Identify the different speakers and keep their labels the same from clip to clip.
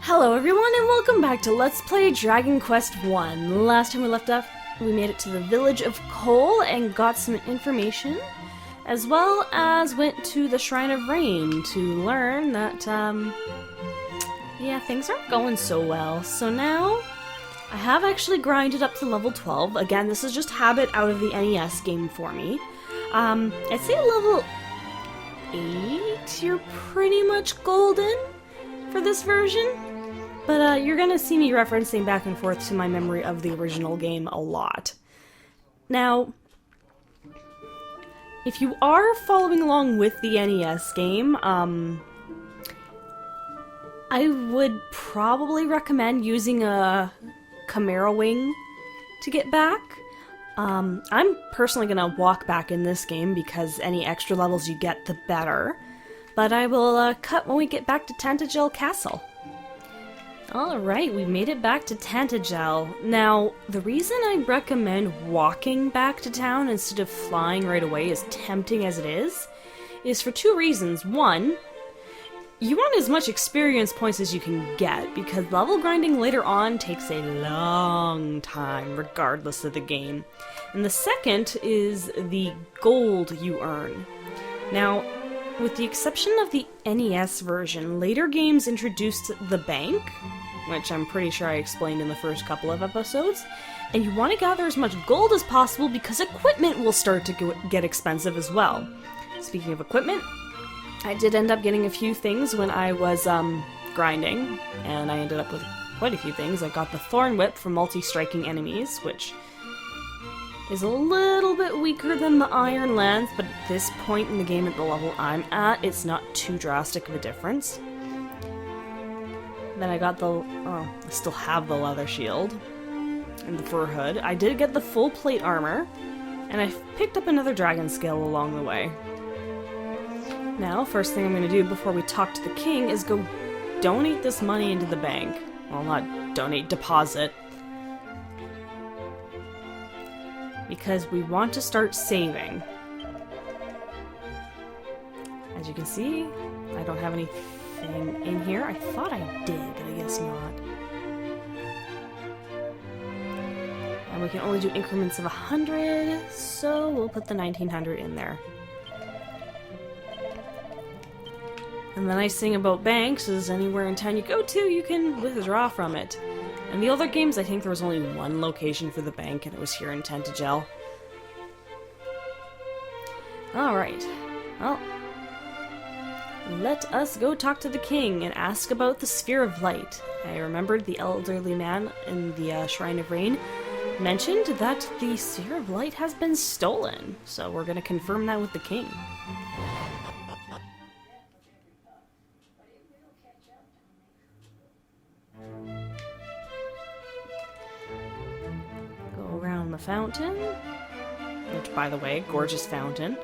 Speaker 1: Hello everyone and welcome back to Let's Play Dragon Quest I. Last time we left off, we made it to the village of Cole and got some information, as well as went to the Shrine of Rain to learn that, yeah, things aren't going so well. So now, I have actually grinded up to level 12. Again, this is just habit out of the NES game for me. I'd say level 8, you're pretty much golden for this version. But you're gonna see me referencing back and forth to my memory of the original game a lot. Now, if you are following along with the NES game, I would probably recommend using a Chimera Wing to get back. I'm personally gonna walk back in this game because any extra levels you get, the better. But I will cut when we get back to Tantegel Castle. Alright, we made it back to Tantegel. Now, the reason I recommend walking back to town instead of flying right away, as tempting as it is for two reasons. One, you want as much experience points as you can get, because level grinding later on takes a long time, regardless of the game. And the second is the gold you earn. Now, with the exception of the NES version, later games introduced the bank, which I'm pretty sure I explained in the first couple of episodes, and you want to gather as much gold as possible because equipment will start to get expensive as well. Speaking of equipment, I did end up getting a few things when I was grinding, and I ended up with quite a few things. I got the Thorn Whip for multi-striking enemies, which is a little bit weaker than the Iron Lance, but at this point in the game at the level I'm at, it's not too drastic of a difference. Then I got the, I still have the leather shield and the fur hood. I did get the full plate armor, and I picked up another dragon scale along the way. Now, first thing I'm going to do before we talk to the king is go donate this money into the bank. Well, not donate, deposit. Because we want to start saving. As you can see, I don't have anything in here. I thought I did, but I guess not. And we can only do increments of 100, so we'll put the 1900 in there. And the nice thing about banks is anywhere in town you go to, you can withdraw from it. In the other games, I think there was only one location for the bank, and it was here in Tantegel. Alright, well, let us go talk to the king and ask about the Sphere of Light. I remembered the elderly man in the Shrine of Rain mentioned that the Sphere of Light has been stolen, so we're going to confirm that with the king. The fountain, which, by the way, gorgeous fountain,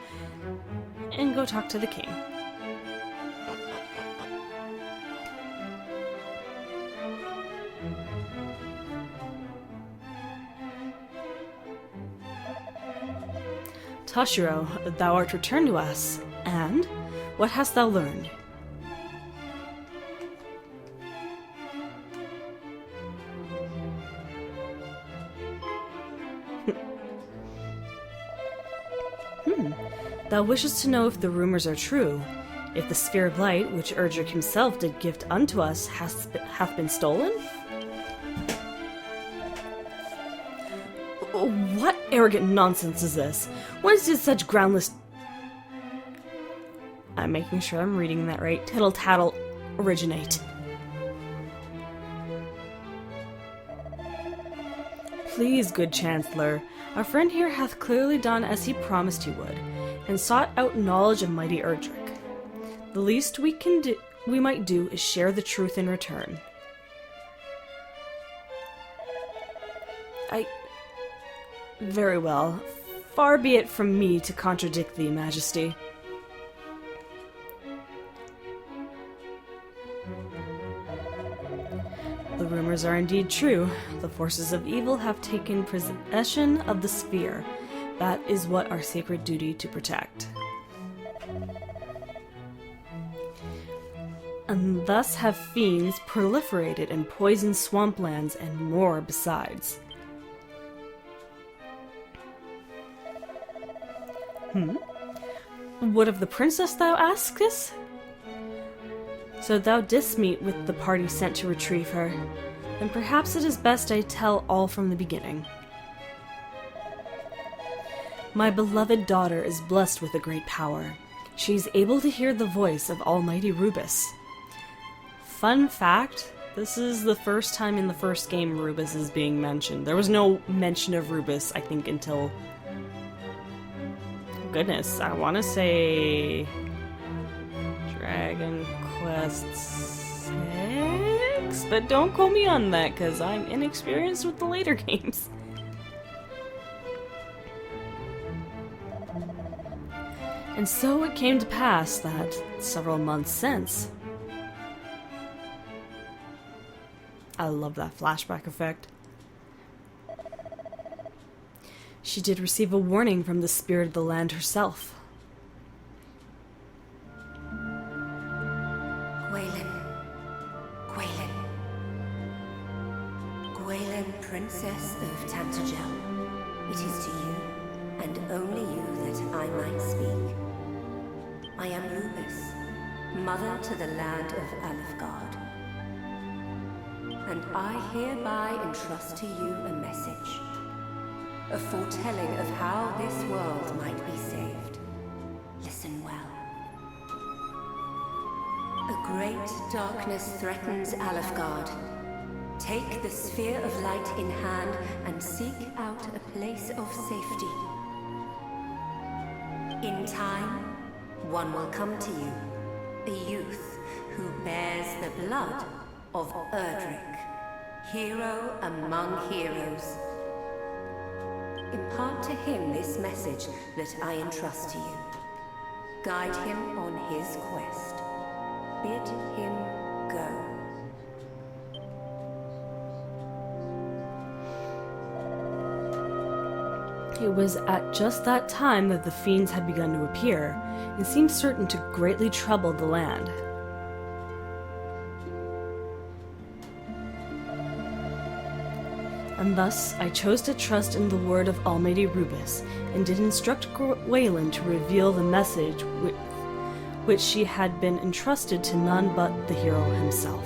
Speaker 1: and go talk to the king. Toshiro, thou art returned to us, and what hast thou learned? Thou wishest to know if the rumors are true, if the Sphere of Light, which Erdrick himself did gift unto us, hath been stolen? What arrogant nonsense is this? Whence did such groundless... I'm making sure I'm reading that right. Tittle-tattle originate. Please, good Chancellor, our friend here hath clearly done as he promised he would, and sought out knowledge of mighty Erdrick. The least we might do is share the truth in return. Very well. Far be it from me to contradict thee, Majesty. The rumors are indeed true. The forces of evil have taken possession of the sphere. That is what our sacred duty to protect. and thus have fiends proliferated in poisoned swamplands and more besides. What of the princess, thou askest? So thou didst meet with the party sent to retrieve her. Then perhaps it is best I tell all from the beginning. My beloved daughter is blessed with a great power. She is able to hear the voice of Almighty Rubus. Fun fact, this is the first time in the first game Rubus is being mentioned. There was no mention of Rubus, I think, until... Goodness, I want to say... Dragon Quest 6? But don't quote me on that, because I'm inexperienced with the later games. And so it came to pass that, several months since... I love that flashback effect. She did receive a warning from the spirit of the land herself.
Speaker 2: Gwaelin, Princess of Tantegel, it is to you, and only you, that I might speak. I am Rubus, mother to the land of Alefgard, and I hereby entrust to you a message, a foretelling of how this world might be saved. Listen well. A great darkness threatens Alefgard. Take the sphere of light in hand and seek out a place of safety. In time, one will come to you, a youth who bears the blood of Erdrick, hero among heroes. Impart to him this message that I entrust to you. Guide him on his quest. Bid him go.
Speaker 1: It was at just that time that the fiends had begun to appear, and seemed certain to greatly trouble the land. And thus I chose to trust in the word of Almighty Rubus, and did instruct Gwaelin to reveal the message with which she had been entrusted to none but the hero himself.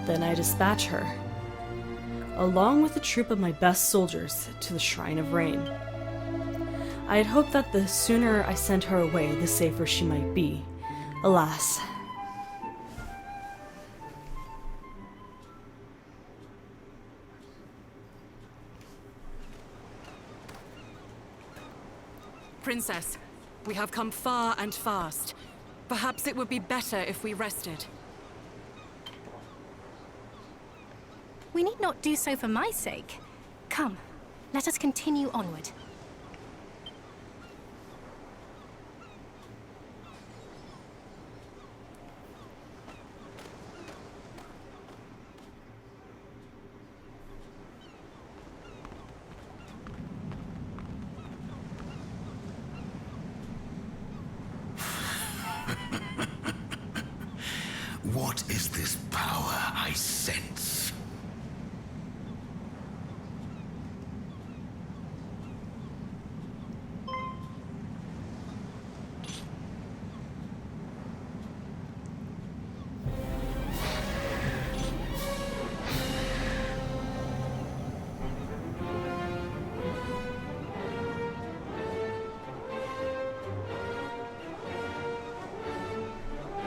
Speaker 1: Then I dispatch her, along with a troop of my best soldiers, to the Shrine of Rain. I had hoped that the sooner I sent her away, the safer she might be. Alas.
Speaker 3: Princess, we have come far and fast. Perhaps it would be better if we rested.
Speaker 4: We need not do so for my sake. Come, let us continue onward.
Speaker 5: What is this power I sense?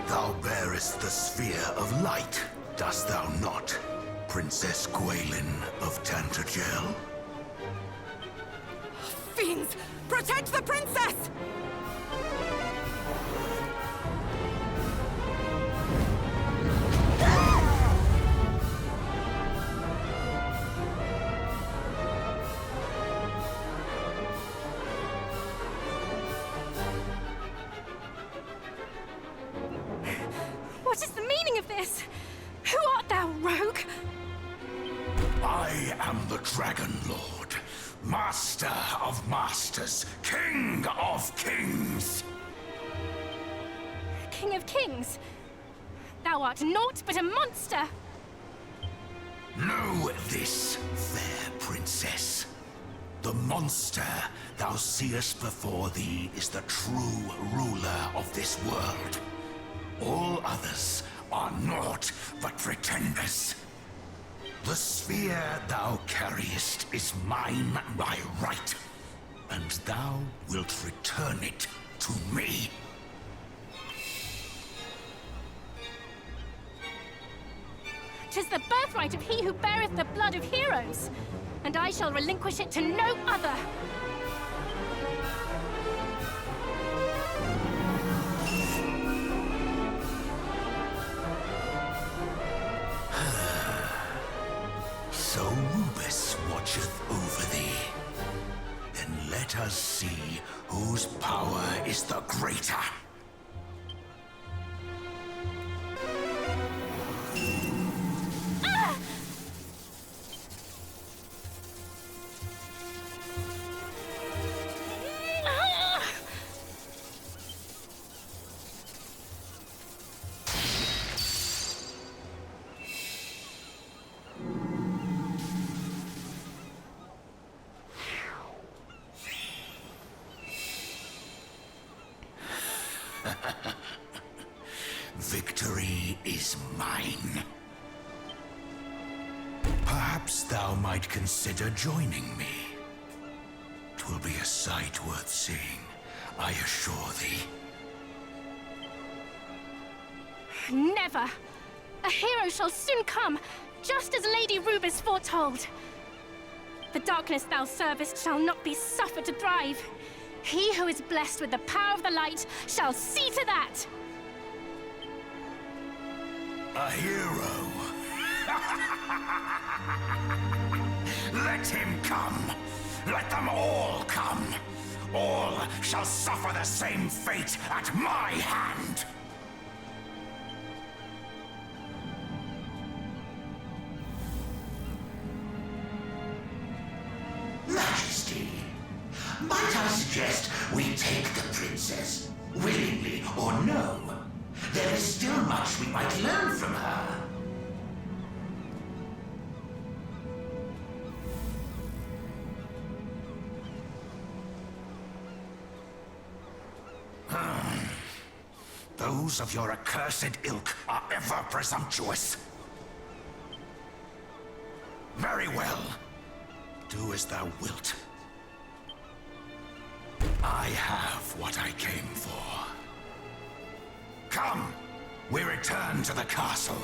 Speaker 5: Thou bearest the sphere of light, dost thou not, Princess Gwaelin of Tantegel?
Speaker 3: Fiends! Protect the princess!
Speaker 4: What is the meaning of this? Who art thou, rogue?
Speaker 5: I am the Dragon Lord, Master of masters, King of kings!
Speaker 4: King of kings? Thou art naught but a monster!
Speaker 5: Know this, fair princess. The monster thou seest before thee is the true ruler of this world. All others are naught but pretenders. The sphere thou carriest is mine by right, and thou wilt return it to me.
Speaker 4: 'Tis the birthright of he who beareth the blood of heroes, and I shall relinquish it to no other.
Speaker 5: So Rubus watcheth over thee. Then let us see whose power is the greater. Victory is mine. Perhaps thou might consider joining me. 'Twill be a sight worth seeing, I assure thee.
Speaker 4: Never! A hero shall soon come, just as Lady Rubus foretold. The darkness thou servest shall not be suffered to thrive. He who is blessed with the power of the light shall see to that!
Speaker 5: A hero. Let him come. Let them all come. All shall suffer the same fate at my hand. Majesty, might I suggest we take the princess, willingly or no? There is still much we might learn from her. Those of your accursed ilk are ever presumptuous. Very well. Do as thou wilt. I have what I came for. Come, we return to the castle.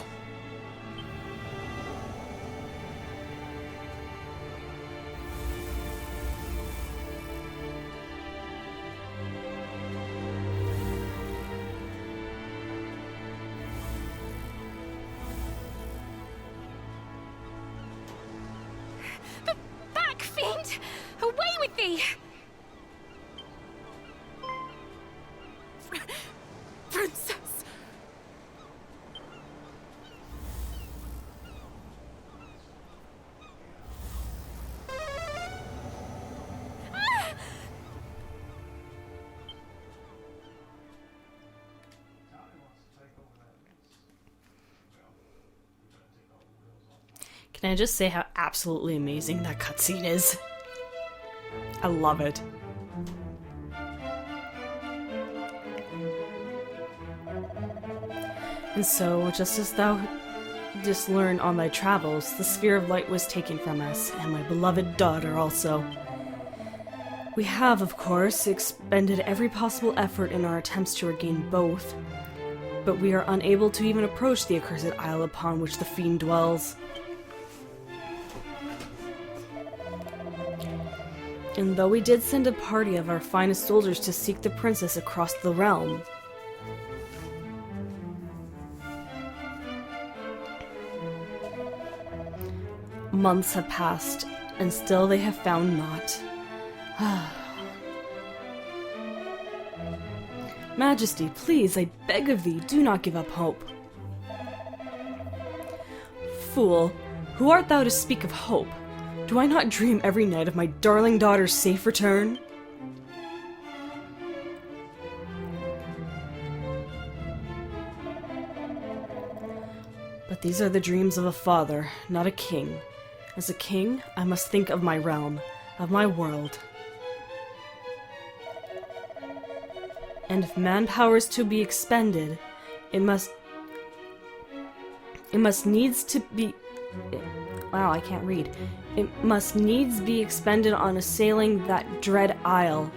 Speaker 4: Back, fiend! Away with thee!
Speaker 3: Princess!
Speaker 1: Can I just say how absolutely amazing that cutscene is? I love it. And so, just as thou didst learn on thy travels, the Sphere of Light was taken from us, and my beloved daughter also. We have, of course, expended every possible effort in our attempts to regain both, but we are unable to even approach the accursed isle upon which the fiend dwells. And though we did send a party of our finest soldiers to seek the princess across the realm, months have passed, and still they have found naught. Majesty, please, I beg of thee, do not give up hope. Fool, who art thou to speak of hope? Do I not dream every night of my darling daughter's safe return? But these are the dreams of a father, not a king. As a king, I must think of my realm, of my world. And if manpower is to be expended, it must needs to be... Wow, I can't read. It must needs be expended on assailing that dread isle,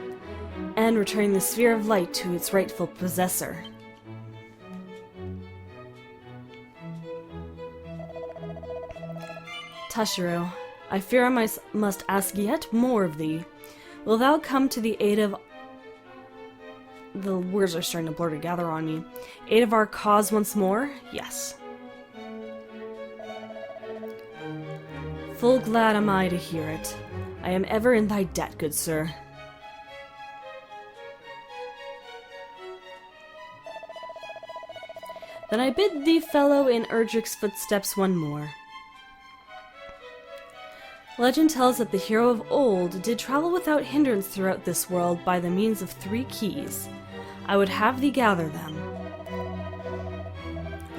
Speaker 1: and returning the sphere of light to its rightful possessor. Tashiro, I fear I must ask yet more of thee. Wilt thou come to the aid of... The words are starting to blur together on me. Aid of our cause once more? Yes. Full glad am I to hear it. I am ever in thy debt, good sir. Then I bid thee follow in Erdric's footsteps one more. Legend tells that the hero of old did travel without hindrance throughout this world by the means of 3 keys. I would have thee gather them.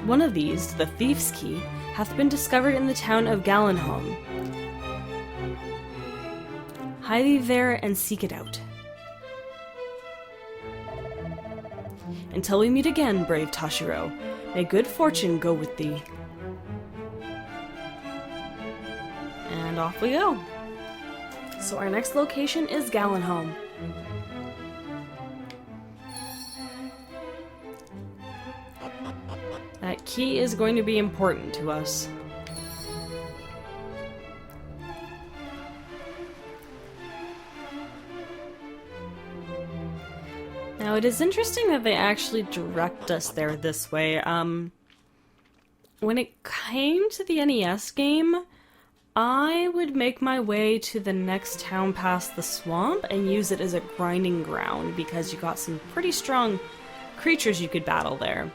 Speaker 1: One of these, the Thief's Key, hath been discovered in the town of Galenholm. Hie thee there and seek it out. Until we meet again, brave Tashiro, may good fortune go with thee. And off we go. So our next location is Galenholm. That key is going to be important to us. Now it is interesting that they actually direct us there this way. When it came to the NES game, I would make my way to the next town past the swamp and use it as a grinding ground because you got some pretty strong creatures you could battle there.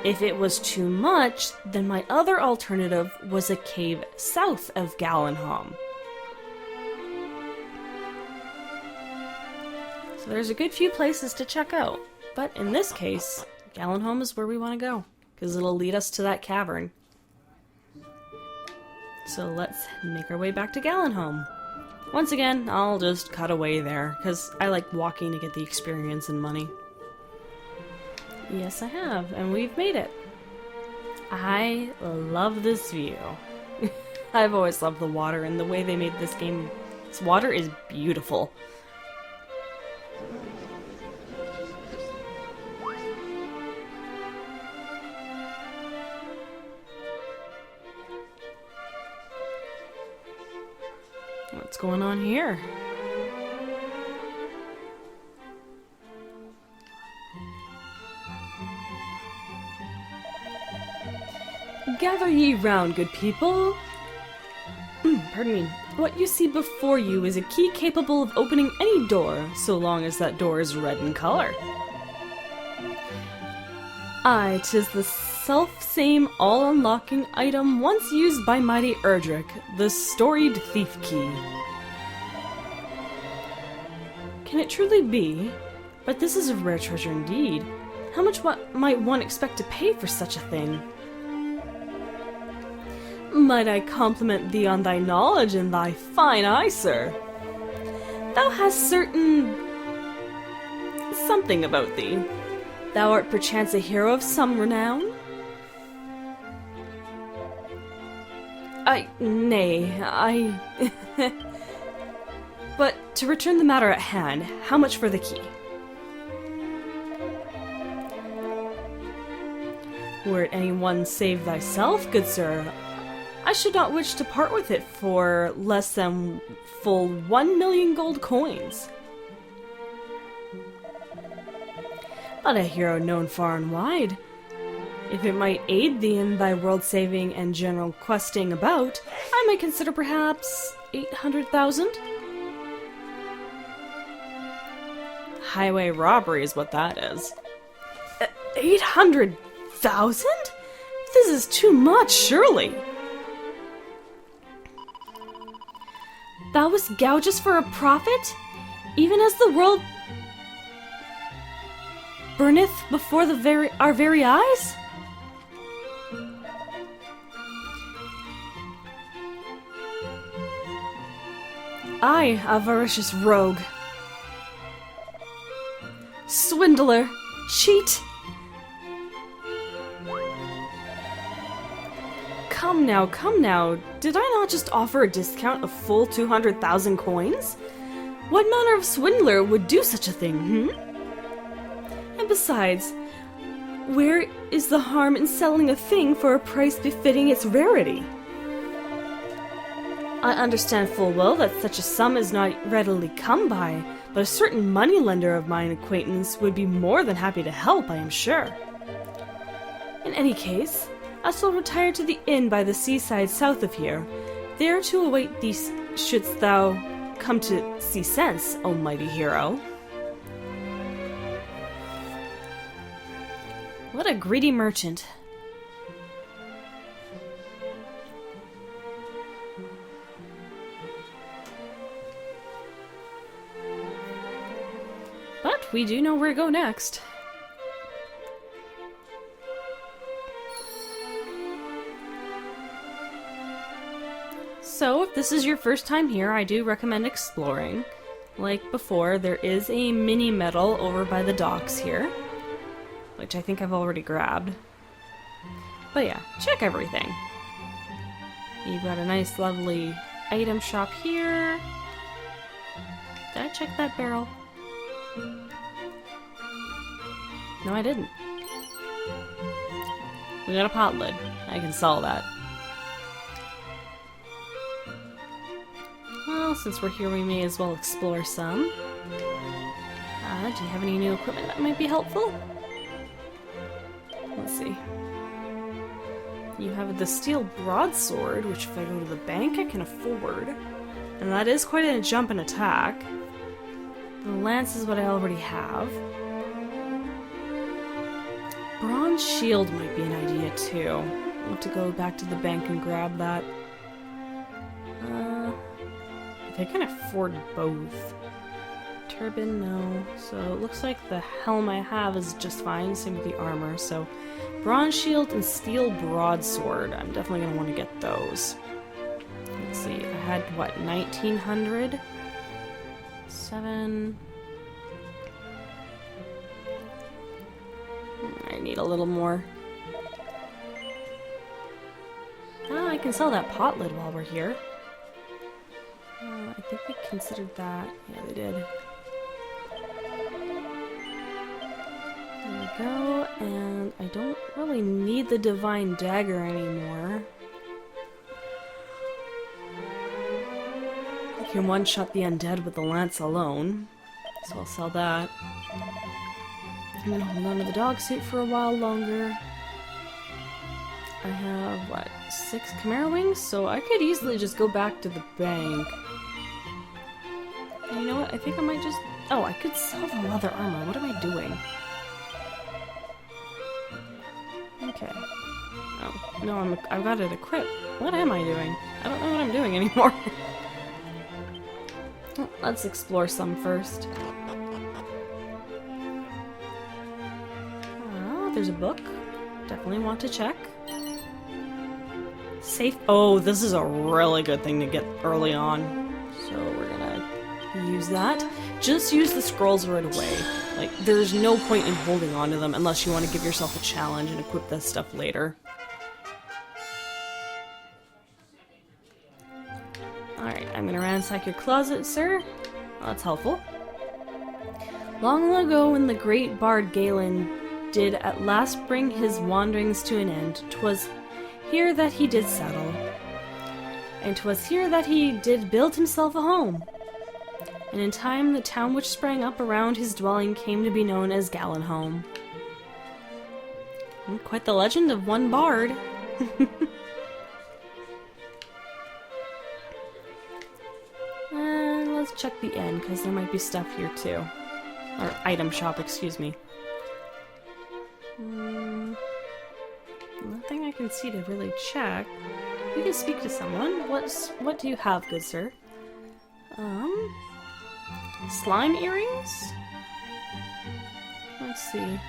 Speaker 1: If it was too much, then my other alternative was a cave south of Galenholm. So there's a good few places to check out, but in this case, Galenholm is where we want to go, because it'll lead us to that cavern. So let's make our way back to Galenholm. Once again, I'll just cut away there, because I like walking to get the experience and money. Yes, I have, and we've made it. I love this view. I've always loved the water, and the way they made this game, this water is beautiful. What's going on here? Gather ye round, good people. Pardon me. What you see before you is a key capable of opening any door, so long as that door is red in color. Aye, 'tis the self-same all-unlocking item once used by mighty Erdric, the storied Thief Key. Can it truly be? But this is a rare treasure indeed. How much might one expect to pay for such a thing? Might I compliment thee on thy knowledge and thy fine eye, sir? Thou hast something about thee. Thou art perchance a hero of some renown? Nay. But to return the matter at hand, how much for the key? Were it any one save thyself, good sir, I should not wish to part with it for less than full 1,000,000 gold coins. But a hero known far and wide. If it might aid thee in thy world-saving and general questing about, I might consider perhaps 800,000? Highway robbery is what that is. 800,000? This is too much, surely. Thou wouldst gouge us for a profit? Even as the world burneth before our very eyes? I, avaricious rogue. Swindler! Cheat! Come now. Did I not just offer a discount of full 200,000 coins? What manner of swindler would do such a thing, And besides, where is the harm in selling a thing for a price befitting its rarity? I understand full well that such a sum is not readily come by, but a certain moneylender of mine acquaintance would be more than happy to help, I am sure. In any case, I shall retire to the inn by the seaside south of here, there to await thee shouldst thou come to see sense, O mighty hero. What a greedy merchant. But we do know where to go next. So, if this is your first time here, I do recommend exploring. Like before, there is a mini medal over by the docks here, which I think I've already grabbed. But yeah, check everything. You've got a nice, lovely item shop here. Did I check that barrel? No, I didn't. We got a pot lid. I can sell that. Well, since we're here, we may as well explore some. Do you have any new equipment that might be helpful? Let's see. You have the steel broadsword, which if I go to the bank, I can afford. And that is quite a jump in attack. The lance is what I already have. Bronze shield might be an idea, too. I'll have to go back to the bank and grab that. I can afford both. Turban, no. So it looks like the helm I have is just fine, same with the armor. So bronze shield and steel broadsword. I'm definitely going to want to get those. Let's see, I had, what, 1900? 7... I need a little more. I can sell that pot lid while we're here. I think they considered that. Yeah, they did. There we go, and I don't really need the divine dagger anymore. I can one-shot the undead with the lance alone, so I'll sell that. I'm gonna hold on to the dog suit for a while longer. I have, what, 6 Chimera wings? So I could easily just go back to the bank. You know what? I think I might just... Oh, I could sell the leather armor. What am I doing? Okay. Oh, no, I've got it equipped. What am I doing? I don't know what I'm doing anymore. Well, let's explore some first. There's a book. Definitely want to check. Safe. Oh, this is a really good thing to get early on. So we're gonna use that. Just use the scrolls right away. Like, there's no point in holding on to them unless you want to give yourself a challenge and equip this stuff later. Alright, I'm gonna ransack your closet, sir. Well, that's helpful. Long ago, when the great bard Gwaelin did at last bring his wanderings to an end, 'twas here that he did settle, and 'twas here that he did build himself a home. And in time the town which sprang up around his dwelling came to be known as Galenholm. Quite the legend of one bard. Let's check the inn, because there might be stuff here too. Or item shop, excuse me. Nothing I can see to really check. You can speak to someone. What do you have, good sir? Slime earrings? Let's see.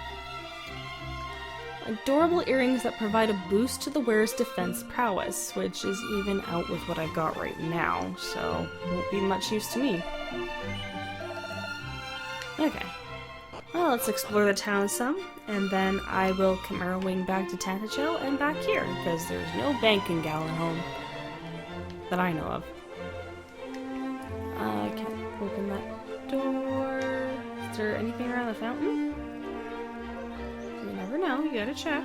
Speaker 1: Adorable earrings that provide a boost to the wearer's defense prowess, which is even out with what I've got right now, so won't be much use to me. Okay. Well, let's explore the town some, and then I will Chimera Wing back to Tantegel and back here, because there's no bank in Galenholm that I know of. I can't open that door. Is there anything around the fountain? You never know, you gotta check.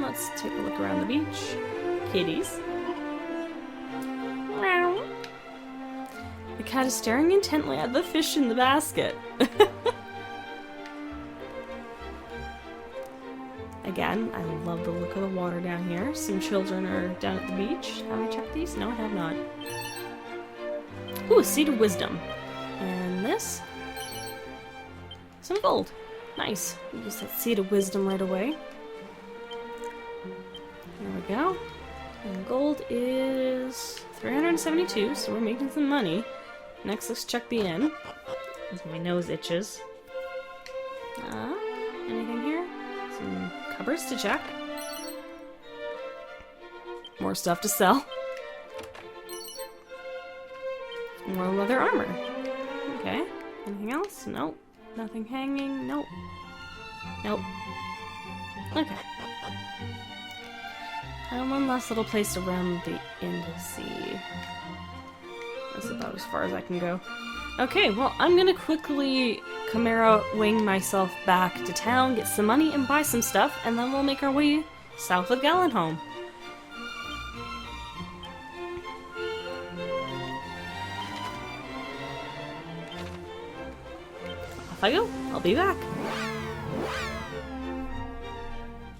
Speaker 1: Let's take a look around the beach. Kitties. Meow. The cat is staring intently at the fish in the basket. Again, I love the look of the water down here. Some children are down at the beach. Have I checked these? No, I have not. Ooh, a seed of wisdom. And this? Some gold. Nice. Use that seed of wisdom right away. There we go. And gold is 372, so we're making some money. Next, let's check the inn, as my nose itches. Anything here? Some cupboards to check. More stuff to sell. More leather armor. Okay. Anything else? Nope. Nothing hanging? Nope. Nope. Okay. And one last little place around the inn to see. That's about as far as I can go. Okay, well, I'm gonna quickly Chimera Wing myself back to town, get some money, and buy some stuff, and then we'll make our way south of Galenholm. Off I go. I'll be back.